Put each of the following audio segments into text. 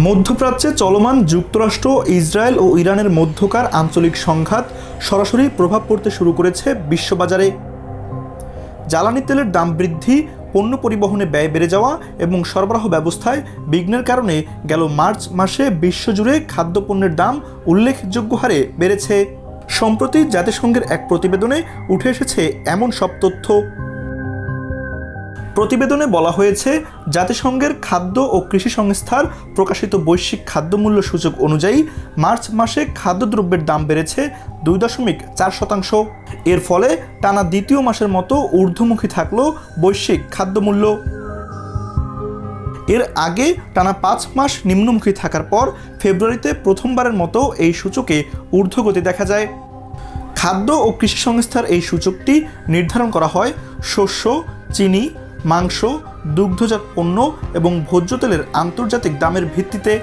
মধ্যপ্রাচ্যে চলমান যুক্তরাষ্ট্র, ইসরায়েল ও ইরানের মধ্যকার আঞ্চলিক সংঘাত সরাসরি প্রভাব পড়তে শুরু করেছে বিশ্ববাজারে। জ্বালানি তেলের দাম বৃদ্ধি, পণ্য পরিবহনে ব্যয় বেড়ে যাওয়া এবং সরবরাহ ব্যবস্থায় বিঘ্নের কারণে গেল মার্চ মাসে বিশ্বজুড়ে খাদ্যপণ্যের দাম উল্লেখযোগ্য হারে বেড়েছে। সম্প্রতি জাতিসংঘের এক প্রতিবেদনে উঠে এসেছে এমন সব তথ্য। প্রতিবেদনে বলা হয়েছে, জাতিসংঘের খাদ্য ও কৃষি সংস্থার প্রকাশিত বৈশ্বিক খাদ্যমূল্য সূচক অনুযায়ী মার্চ মাসে খাদ্যদ্রব্যের দাম বেড়েছে 2.4%। এর ফলে টানা দ্বিতীয় মাসের মতো ঊর্ধ্বমুখী থাকল বৈশ্বিক খাদ্যমূল্য। এর আগে টানা 5 মাস নিম্নমুখী থাকার পর ফেব্রুয়ারিতে প্রথমবারের মতো এই সূচকে ঊর্ধ্বগতি দেখা যায়। খাদ্য ও কৃষি সংস্থার এই সূচকটি নির্ধারণ করা হয় শস্য, চিনি, মাংস, দুগ্ধজাত পণ্য এবং ভোজ্য তেলের আন্তর্জাতিক দামের ভিত্তিতে।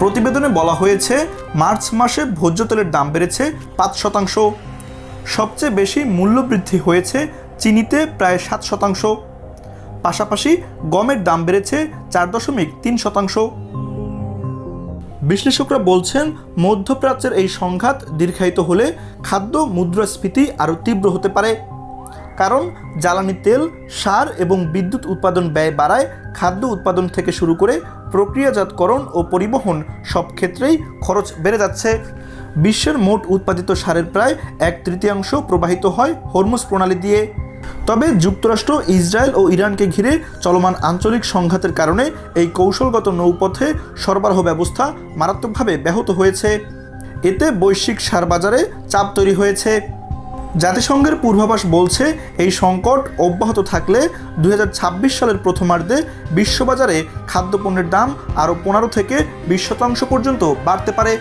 প্রতিবেদনে বলা হয়েছে, মার্চ মাসে ভোজ্য তেলের দাম বেড়েছে 5%। সবচেয়ে বেশি মূল্যবৃদ্ধি হয়েছে চিনিতে প্রায় 7%। পাশাপাশি গমের দাম বেড়েছে 4.3%। বিশ্লেষকরা বলছেন, মধ্যপ্রাচ্যের এই সংঘাত দীর্ঘায়িত হলে খাদ্য মুদ্রাস্ফীতি আরও তীব্র হতে পারে। কারণ জ্বালানি তেল, সার এবং বিদ্যুৎ উৎপাদন ব্যয় বাড়ায় খাদ্য উৎপাদন থেকে শুরু করে প্রক্রিয়াজাতকরণ ও পরিবহন সব ক্ষেত্রেই খরচ বেড়ে যাচ্ছে। বিশ্বের মোট উৎপাদিত সারের প্রায় 1/3 প্রবাহিত হয় হরমুজ প্রণালী দিয়ে। তবে যুক্তরাষ্ট্র, ইসরায়েল ও ইরানকে ঘিরে চলমান আঞ্চলিক সংঘাতের কারণে এই কৌশলগত নৌপথে সরবরাহ ব্যবস্থা মারাত্মকভাবে ব্যাহত হয়েছে। এতে বৈশ্বিক সার বাজারে চাপ তৈরি হয়েছে। জাতিসংঘের পূর্বাভাস বলছে, এই সংকট অব্যাহত থাকলে 2026 সালের প্রথমার্ধে বিশ্ববাজারে খাদ্যপণ্যের দাম আরও 15 থেকে 20% পর্যন্ত বাড়তে পারে।